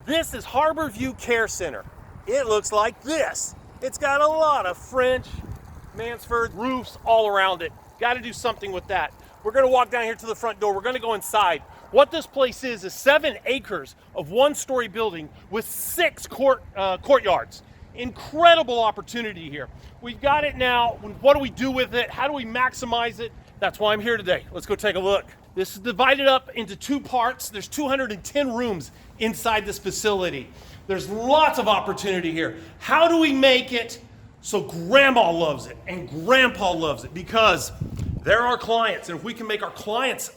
This is Harbour View Care Center. It looks like this. It's got a lot of French, Mansford roofs all around it. Got to do something with that. We're going to walk down here to the front door. We're going to go inside. What this place is 7 acres of one-story building with 6 courtyards. Incredible opportunity here. We've got it now. What do we do with it? How do we maximize it? That's why I'm here today. Let's go take a look. This is divided up into 2 parts. There's 210 rooms inside this facility. There's lots of opportunity here. How do we make it so grandma loves it and grandpa loves it? Because they're our clients, and if we can make our clients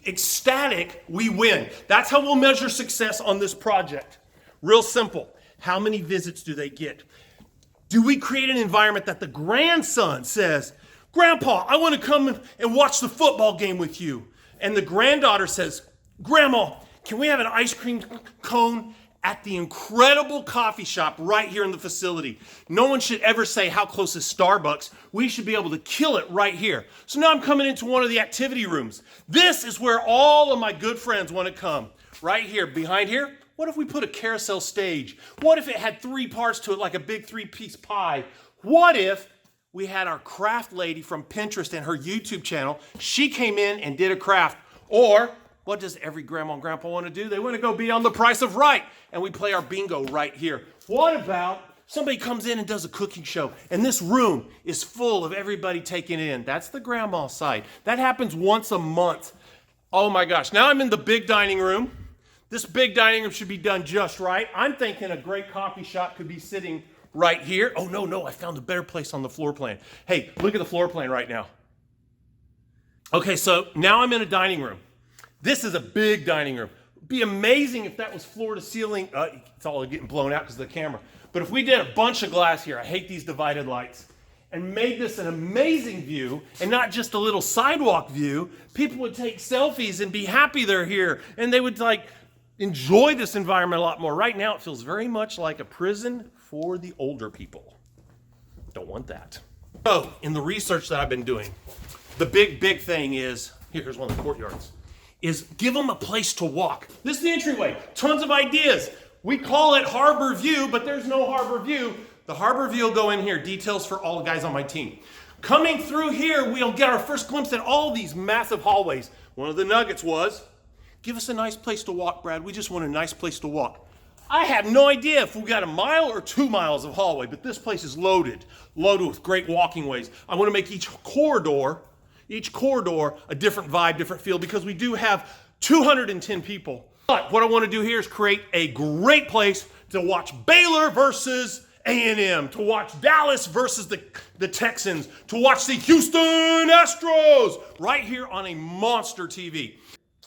ecstatic, we win. That's how we'll measure success on this project. Real simple. How many visits do they get? Do we create an environment that the grandson says, Grandpa, I want to come and watch the football game with you? And the granddaughter says, Grandma, can we have an ice cream cone at the incredible coffee shop right here in the facility? No one should ever say, how close is Starbucks? We should be able to kill it right here. So now I'm coming into one of the activity rooms. This is where all of my good friends want to come. Right here, behind here, what if we put a carousel stage? What if it had 3 parts to it, like a big 3-piece pie? What if we had our craft lady from Pinterest and her YouTube channel? She came in and did a craft. Or what does every grandma and grandpa want to do? They want to go be on The Price of Right, and we play our bingo right here. What about somebody comes in and does a cooking show, and this room is full of everybody taking it in? That's the grandma side. That happens once a month. Oh my gosh, now I'm in the big dining room. This big dining room should be done just right. I'm thinking a great coffee shop could be sitting right here. Oh no, I found a better place on the floor plan. Hey, look at the floor plan right now. Okay, so now I'm in a dining room. This is a big dining room. It'd be amazing if that was floor to ceiling. It's all getting blown out because of the camera. But if we did a bunch of glass here, I hate these divided lights, and made this an amazing view and not just a little sidewalk view, people would take selfies and be happy they're here, and they would enjoy this environment a lot more. Right now, it feels very much like a prison for the older people. Don't want that. So, in the research that I've been doing, the big thing is, here's one of the courtyards, is give them a place to walk. This is the entryway. Tons of ideas. We call it Harbour View, but there's no Harbour View. The Harbour View will go in here. Details for all the guys on my team. Coming through here, we'll get our first glimpse at all these massive hallways. One of the nuggets was, give us a nice place to walk, Brad. We just want a nice place to walk. I have no idea if we got 1 mile or 2 miles of hallway, but this place is loaded with great walking ways. I want to make each corridor a different vibe, different feel, because we do have 210 people. But what I want to do here is create a great place to watch Baylor versus A&M, to watch Dallas versus the Texans, to watch the Houston Astros right here on a monster TV.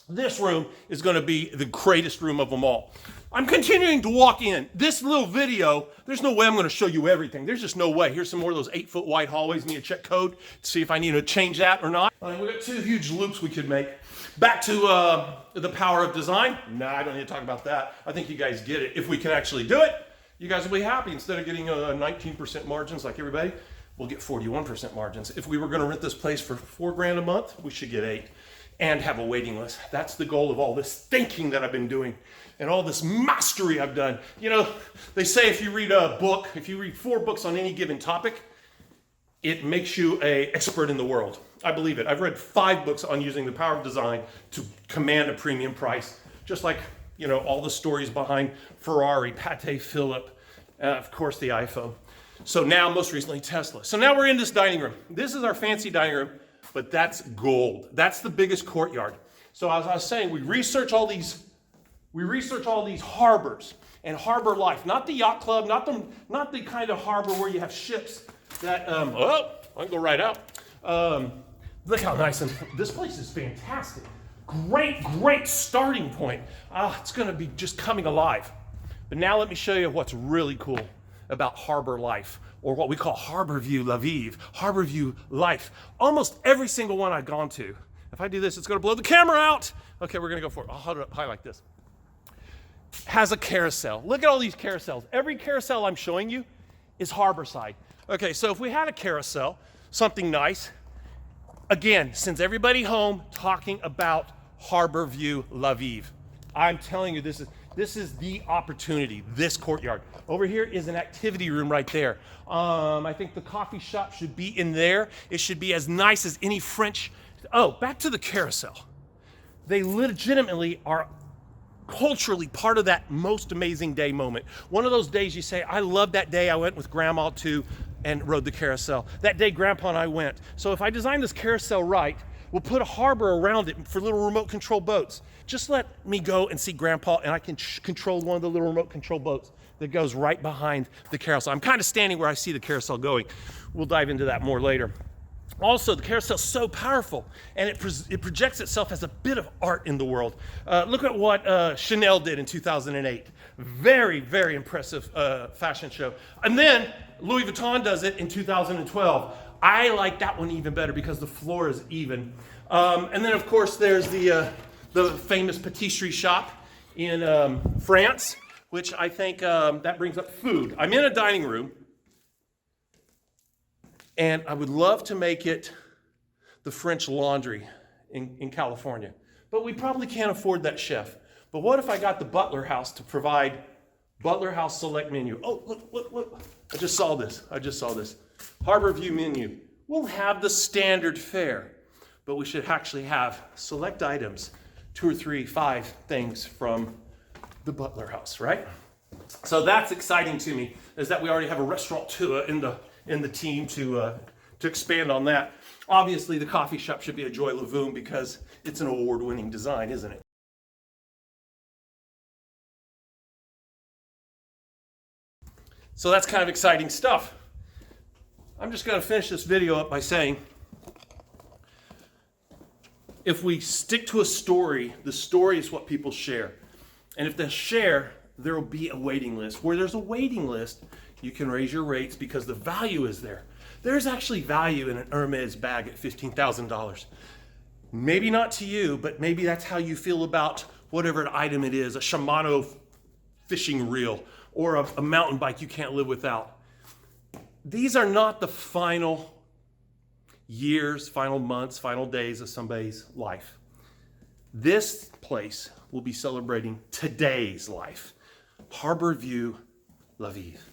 This room is going to be the greatest room of them all. I'm continuing to walk in. This little video, there's no way I'm going to show you everything. There's just no way. Here's some more of those 8-foot wide hallways. Need to check code to see if I need to change that or not. We've got 2 huge loops we could make. Back to the power of design. Nah, I don't need to talk about that. I think you guys get it. If we can actually do it, you guys will be happy. Instead of getting 19% margins like everybody, we'll get 41% margins. If we were going to rent this place for $4 grand a month, we should get 8 and have a waiting list. That's the goal of all this thinking that I've been doing and all this mastery I've done. You know, they say if you read a book, if you read 4 books on any given topic, it makes you an expert in the world. I believe it. I've read 5 books on using the power of design to command a premium price, just like, you know, all the stories behind Ferrari, Patek Philippe, of course the iPhone. So now, most recently, Tesla. So now we're in this dining room. This is our fancy dining room, but that's gold. That's the biggest courtyard. So as I was saying, we research all these harbors and harbor life. Not the yacht club, not the kind of harbor where you have ships that, I can go right out. Look how nice, and this place is fantastic. Great starting point. It's gonna be just coming alive. But now let me show you what's really cool about harbor life, or what we call Harbour View La Vive, Harbour View life. Almost every single one I've gone to, if I do this, it's gonna blow the camera out. Okay, we're gonna go for it. I'll hold it up high like this. Has a carousel. Look at all these carousels. Every carousel I'm showing you is harborside. Okay, so if we had a carousel, something nice, again, sends everybody home talking about Harbour View La Vive. I'm telling you, This is the opportunity, this courtyard. Over here is an activity room right there. I think the coffee shop should be in there. It should be as nice as any French. Oh, back to the carousel. They legitimately are culturally part of that most amazing day moment. One of those days you say, I love that day I went with grandma to and rode the carousel. That day grandpa and I went. So if I design this carousel right, we'll put a harbor around it for little remote control boats. Just let me go and see grandpa and I can control one of the little remote control boats that goes right behind the carousel. I'm kind of standing where I see the carousel going. We'll dive into that more later. Also, the carousel is so powerful, and it projects itself as a bit of art in the world. Look at what Chanel did in 2008. Very, very impressive fashion show. And then Louis Vuitton does it in 2012. I like that one even better because the floor is even. And then, of course, there's the famous patisserie shop in France, which I think that brings up food. I'm in a dining room. And I would love to make it the French Laundry in California. But we probably can't afford that chef. But what if I got the Butler House to provide Butler House select menu? Oh, look. I just saw this. Harbour View menu. We'll have the standard fare, but we should actually have select items, 2 or 3, 5 things from the Butler House, right? So that's exciting to me, is that we already have a restaurateur in the team to expand on that. Obviously, the coffee shop should be a Joy Lavoon because it's an award-winning design, isn't it? So that's kind of exciting stuff. I'm just going to finish this video up by saying, if we stick to a story, the story is what people share. And if they share, there will be a waiting list. Where there's a waiting list, you can raise your rates because the value is there. There's actually value in an Hermes bag at $15,000. Maybe not to you, but maybe that's how you feel about whatever item it is, a Shimano fishing reel or a mountain bike you can't live without. These are not the final years, final months, final days of somebody's life. This place will be celebrating today's life. Harbour View, La Vive.